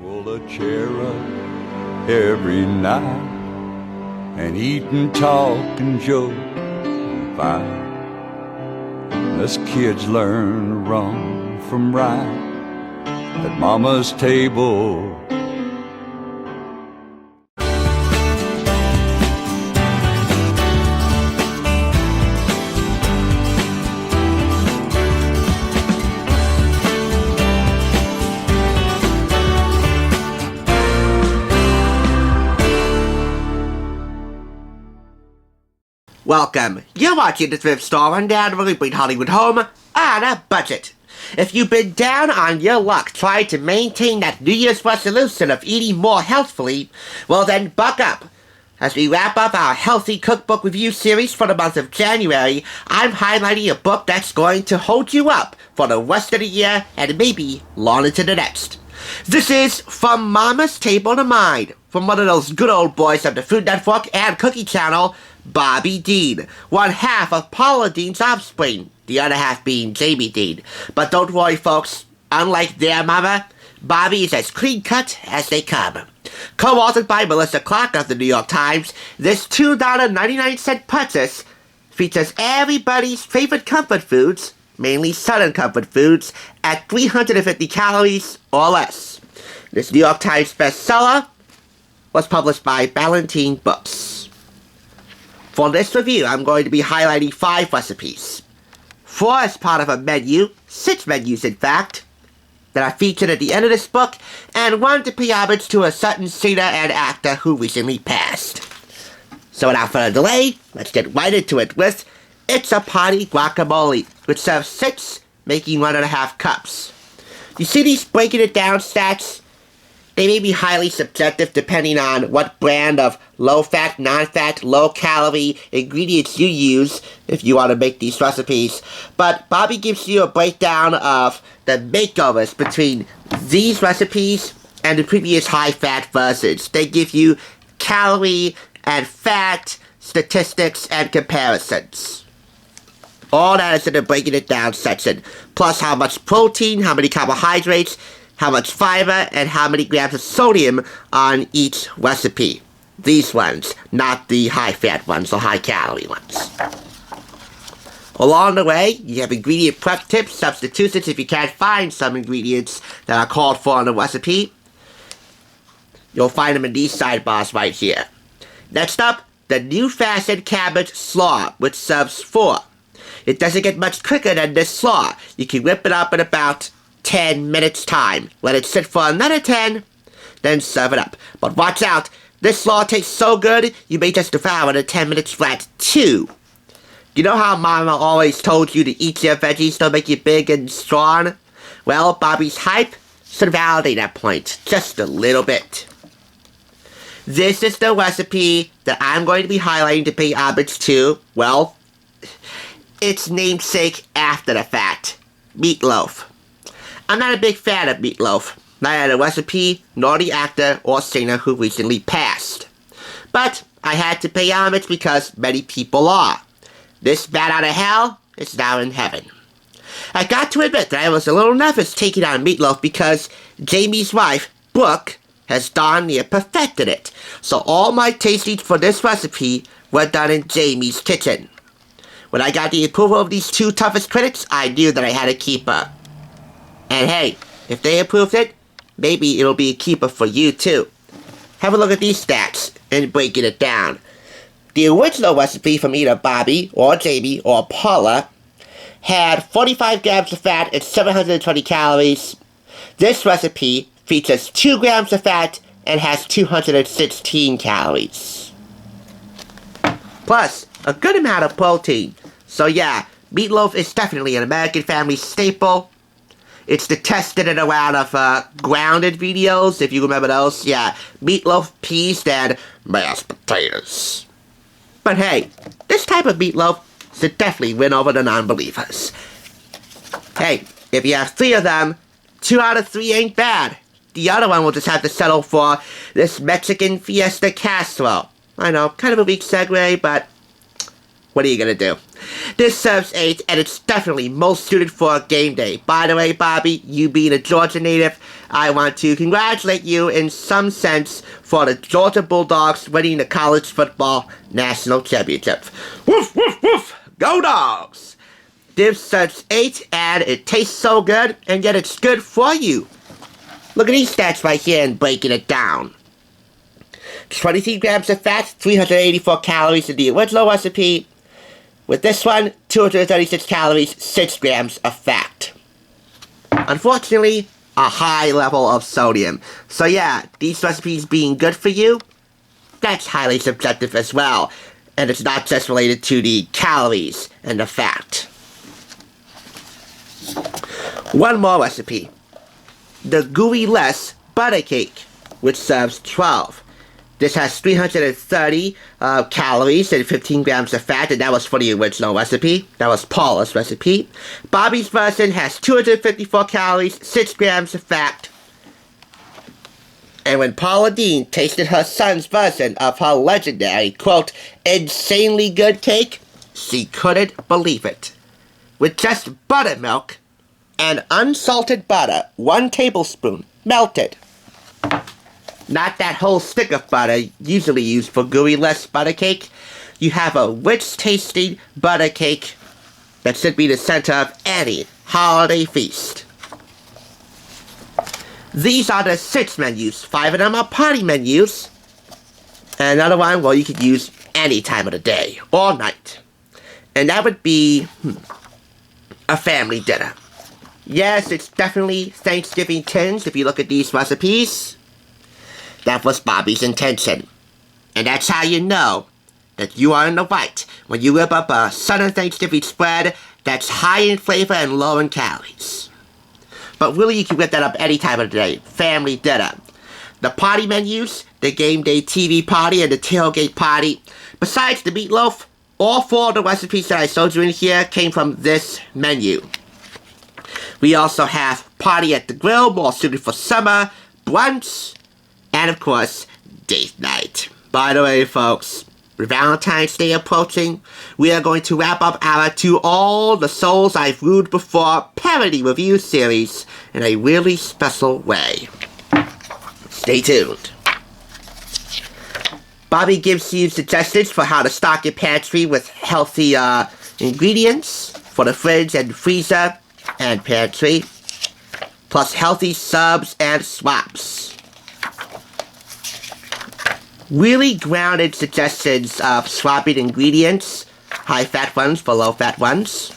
Pull a chair up every night and eat and talk and joke and fight. Us kids learn wrong from right at Mama's table. Welcome. You're watching the Thrift Store Rundown, where we bring Hollywood home on a budget. If you've been down on your luck trying to maintain that New Year's resolution of eating more healthfully, well then buck up. As we wrap up our healthy cookbook review series for the month of January, I'm highlighting a book that's going to hold you up for the rest of the year and maybe long into the next. This is From Mama's Table to Mine, from one of those good old boys of the Food Network and Cookie Channel, Bobby Deen, one half of Paula Deen's offspring, the other half being Jamie Deen. But don't worry, folks, unlike their mama, Bobby is as clean-cut as they come. Co-authored by Melissa Clark of the New York Times, this $2.99 purchase features everybody's favorite comfort foods, mainly Southern comfort foods, at 350 calories or less. This New York Times bestseller was published by Ballantine Books. For this review, I'm going to be highlighting 5 recipes. 4 as part of a menu, 6 menus in fact, that are featured at the end of this book, and 1 to pay homage to a certain singer and actor who recently passed. So without further delay, let's get right into it with It's a Party Guacamole, which serves 6, making 1.5 cups. You see these breaking it down stats? They may be highly subjective depending on what brand of low-fat, non-fat, low-calorie ingredients you use if you want to make these recipes. But Bobby gives you a breakdown of the makeovers between these recipes and the previous high-fat versions. They give you calorie and fat statistics and comparisons. All that is in the breaking it down section, plus how much protein, how many carbohydrates, how much fiber, and how many grams of sodium on each recipe. These ones, not the high-fat ones or high-calorie ones. Along the way, you have ingredient prep tips, substitutions if you can't find some ingredients that are called for on the recipe. You'll find them in these sidebars right here. Next up, the new fashioned Cabbage Slaw, which serves 4. It doesn't get much quicker than this slaw. You can whip it up in about 10 minutes time. Let it sit for another 10, then serve it up. But watch out, this slaw tastes so good, you may just devour it in 10 minutes flat too. You know how Mama always told you to eat your veggies to make you big and strong? Well, Bobby's hype should validate that point just a little bit. This is the recipe that I'm going to be highlighting to pay homage to, well, its namesake after the fact, Meatloaf. I'm not a big fan of Meatloaf, neither the recipe nor the actor or singer who recently passed. But I had to pay homage because many people are. This bat out of hell is now in heaven. I got to admit that I was a little nervous taking on Meatloaf because Jamie's wife, Brooke, has darn near perfected it. So all my tastings for this recipe were done in Jamie's kitchen. When I got the approval of these 2 toughest critics, I knew that I had a keeper. And hey, if they approved it, maybe it'll be a keeper for you too. Have a look at these stats and breaking it down. The original recipe from either Bobby or Jamie or Paula had 45 grams of fat and 720 calories. This recipe features 2 grams of fat and has 216 calories. Plus, a good amount of protein. So yeah, Meatloaf is definitely an American family staple. It's the tested and around of grounded videos, if you remember those. Yeah, meatloaf, peas, and mashed potatoes. But hey, this type of meatloaf should definitely win over the non-believers. Hey, if you have 3 of them, 2 out of 3 ain't bad. The other one will just have to settle for this Mexican Fiesta casserole. I know, kind of a weak segue, but What are you gonna do? This serves 8, and it's definitely most suited for a game day. By the way, Bobby, you being a Georgia native, I want to congratulate you in some sense for the Georgia Bulldogs winning the college football national championship. Woof, woof, woof! Go Dogs! This serves 8, and it tastes so good, and yet it's good for you. Look at these stats right here and breaking it down. 23 grams of fat, 384 calories in the original recipe. With this one, 236 calories, 6 grams of fat. Unfortunately, a high level of sodium. So yeah, these recipes being good for you, that's highly subjective as well. And it's not just related to the calories and the fat. One more recipe. The Gooey less butter cake, which serves 12. This has 330 calories and 15 grams of fat, and that was for the original recipe. That was Paula's recipe. Bobby's version has 254 calories, 6 grams of fat. And when Paula Deen tasted her son's version of her legendary, quote, insanely good cake, she couldn't believe it. With just buttermilk and unsalted butter, 1 tablespoon, melted. Not that whole stick of butter usually used for Gooey-less butter cake. You have a rich-tasting butter cake that should be the center of any holiday feast. These are the 6 menus. 5 of them are party menus. And another one, well, you could use any time of the day or night. And that would be a family dinner. Yes, it's definitely Thanksgiving tinged if you look at these recipes. That was Bobby's intention. And that's how you know that you are in the right when you whip up a Southern Thanksgiving spread that's high in flavor and low in calories. But really, you can whip that up any time of the day. Family dinner. The party menus, the game day TV party, and the tailgate party. Besides the meatloaf, all 4 of the recipes that I showed you in here came from this menu. We also have party at the grill, more suited for summer, brunch, and of course, date night. By the way, folks, with Valentine's Day approaching, we are going to wrap up our To All the Souls I've Wooed Before parody review series in a really special way. Stay tuned. Bobby gives you suggestions for how to stock your pantry with healthy ingredients for the fridge and freezer and pantry, plus healthy subs and swaps. Really grounded suggestions of swapping ingredients, high-fat ones for low-fat ones.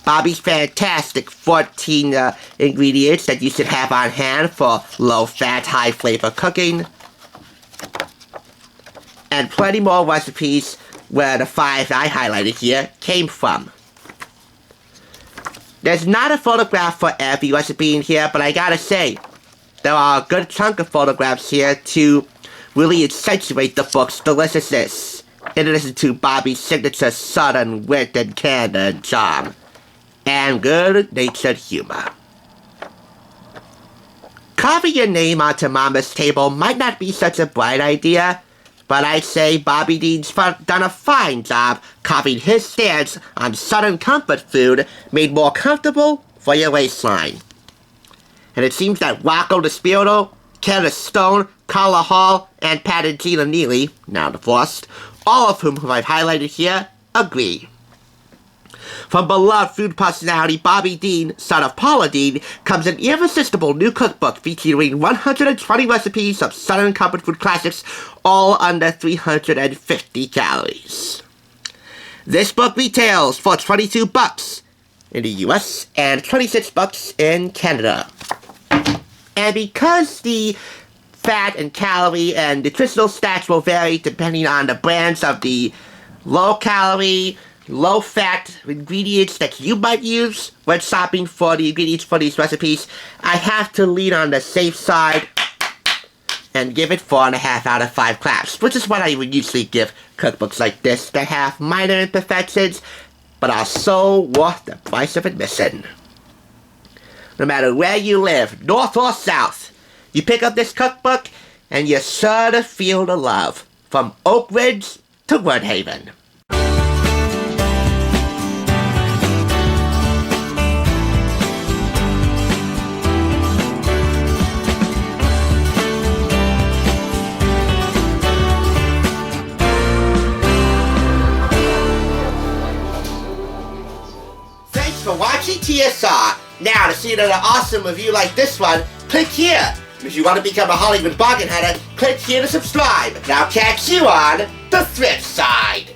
Bobby's fantastic 14 ingredients that you should have on hand for low-fat, high-flavor cooking. And plenty more recipes where the 5 I highlighted here came from. There's not a photograph for every recipe in here, but I gotta say, there are a good chunk of photographs here to really accentuate the book's deliciousness, in addition to Bobby's signature Southern wit and candor and charm, and good-natured humor. Carving your name onto Mama's table might not be such a bright idea, but I'd say Bobby Deen's done a fine job carving his stance on Southern comfort food made more comfortable for your waistline. And it seems that Rocco DeSpirito, Kenneth Stone, Carla Hall, and Patty Gina Neely, now divorced, all of whom I've highlighted here, agree. From beloved food personality Bobby Deen, son of Paula Deen, comes an irresistible new cookbook featuring 120 recipes of Southern comfort food classics, all under 350 calories. This book retails for $22 in the US and $26 in Canada. And because the fat and calorie and nutritional stats will vary depending on the brands of the low-calorie, low-fat ingredients that you might use when shopping for the ingredients for these recipes, I have to lean on the safe side and give it 4.5 out of 5 claps, which is what I would usually give cookbooks like this that have minor imperfections, but are so worth the price of admission. No matter where you live, north or south, you pick up this cookbook and you're sure to feel the love, from Oak Ridge to Woodhaven. for watching TSR. Now, to see another awesome review like this one, click here. If you want to become a Hollywood bargain hunter, click here to subscribe. And I'll catch you on the thrift side.